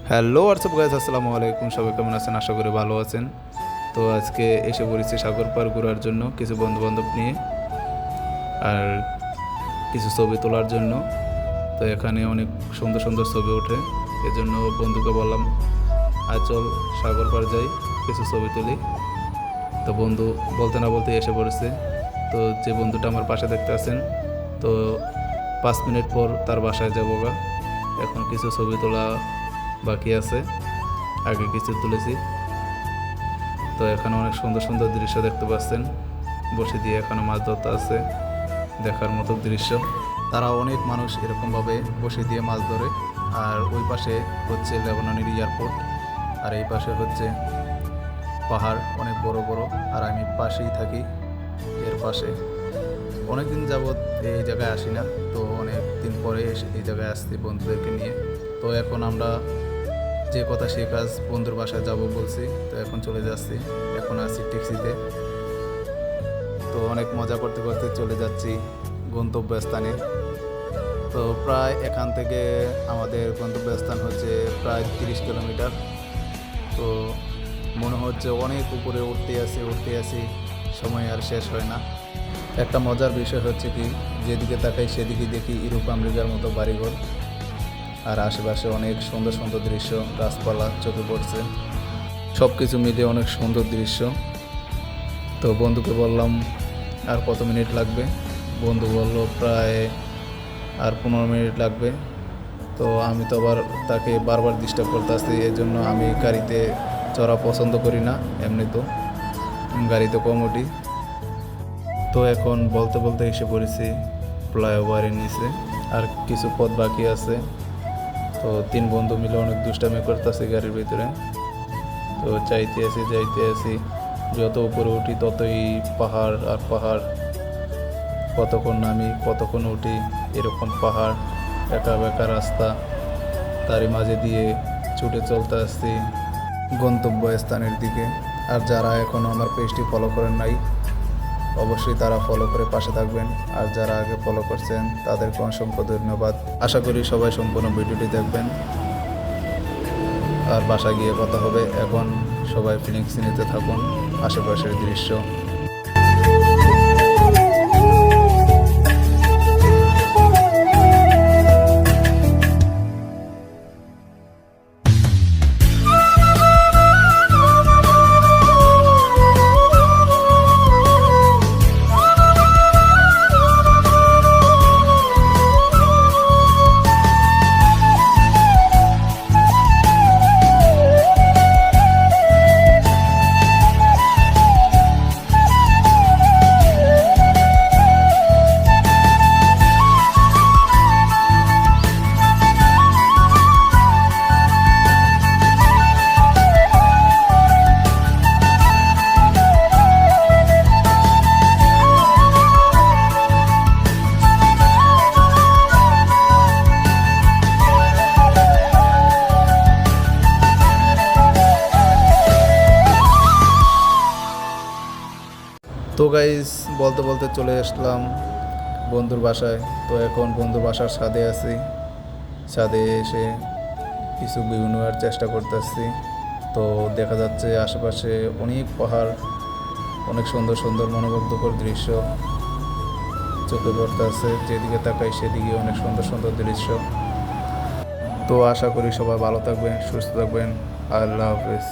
Hello WhatsApp guys, আসসালামু আলাইকুম। সবাই কেমন আছেন? আশা করি ভালো আছেন। তো আজকে এসে পড়েছি সাগর পার ঘোরার জন্য কিছু বন্ধুবান্ধব নিয়ে আর কিছু ছবি তোলার জন্য। তো এখানে অনেক সুন্দর সুন্দর ছবি ওঠে, এজন্য বন্ধুকে বললাম আজ চল সাগর পার যাই, কিছু ছবি তুলি। তো বন্ধু বলতে না বলতে এসে পড়েছে। তো যে বন্ধুটা আমার পাশে দেখতে আছেন, তো 5 মিনিট পর তার বাসায় যাবো গা। এখন কিছু ছবি তোলা বাকি আছে, আগে কিছু তুলেছি। তো এখানে অনেক সুন্দর সুন্দর দৃশ্য দেখতে পাচ্ছেন। বসে দিয়ে এখানে মাছ ধরতে আছে, দেখার মতো দৃশ্য। তারা অনেক মানুষ এরকমভাবে বসে দিয়ে মাছ ধরে। আর ওই পাশে হচ্ছে লেবাননের এয়ারপোর্ট, আর এই পাশে হচ্ছে পাহাড় অনেক বড় বড়। আর আমি পাশেই থাকি, এর পাশে। অনেক দিন যাবৎ এই জায়গায় আসি না, তো অনেক দিন পরে এই জায়গায় আসছি বন্ধুদেরকে নিয়ে। তো এখন আমরা যে কথা সেই কাজ, বন্ধুর বাসায় যাব বলছি, তো এখন চলে যাচ্ছি। এখন আছি ট্যাক্সিতে। তো অনেক মজা করতে করতে চলে যাচ্ছি গন্তব্যস্থানে। তো প্রায় এখান থেকে আমাদের গন্তব্যস্থান হচ্ছে প্রায় 30 কিলোমিটার। তো মনে হচ্ছে অনেক উপরে উঠতে আসি, সময় আর শেষ হয় না। একটা মজার বিষয় হচ্ছে কি, যেদিকে তাকাই সেদিকে দেখি ইউরোপ আমেরিকার মতো বাড়িঘর, আর আশেপাশে অনেক সুন্দর সুন্দর দৃশ্য, গাছপালা চোখে পড়ছে। সব কিছু মিলিয়ে অনেক সুন্দর দৃশ্য। তো বন্ধুকে বললাম আর কত মিনিট লাগবে। বন্ধু বলল প্রায় আর 15 মিনিট লাগবে। তো আমি তো আবার তাকে বারবার ডিস্টার্ব করতে আসছি, এই জন্য আমি গাড়িতে চড়া পছন্দ করি না। এমনি তো গাড়িতে কম উঠি। তো এখন বলতে বলতে এসে পড়েছি ফ্লাইওভারের নিচে, আর কিছু পথ বাকি আছে। তো 3 বন্ধু মিলে অনেক দুষ্টামি করতেছে গাড়ির ভিতরে। তো যাইতে আসি, যত উপরে উঠি ততই পাহাড় আর পাহাড়। কতক্ষণ নামি কতক্ষণ উঠি, এরকম পাহাড়, একা বেকা রাস্তা, তারই মাঝে দিয়ে ছুটে চলতে আসছি গন্তব্যস্থানের দিকে। আর যারা এখনও আমার পেজটি ফলো করেন নাই, অবশ্যই তারা ফলো করে পাশে থাকবেন। আর যারা আগে ফলো করছেন তাদেরকে অসংখ্য ধন্যবাদ। আশা করি সবাই সম্পূর্ণ ভিডিওটি দেখবেন। আর বাসায় গিয়ে কথা হবে। এখন সবাই ফিলিংস নিতে থাকুন আশেপাশের দৃশ্য। তো গাইস, বলতে বলতে চলে আসলাম বন্ধুর বাসায়। তো এখন বন্ধুর বাসার ছাদে আছি। ছাদে এসে কিছু ভিউ নেওয়ার চেষ্টা করতেছি। তো দেখা যাচ্ছে আশেপাশে অনেক পাহাড়, অনেক সুন্দর সুন্দর মনোমুগ্ধকর দৃশ্য চোখে পড়তে আছে। যেদিকে তাকাই সেদিকে অনেক সুন্দর সুন্দর দৃশ্য। তো আশা করি সবাই ভালো থাকবেন, সুস্থ থাকবেন। আল্লাহ হাফেজ।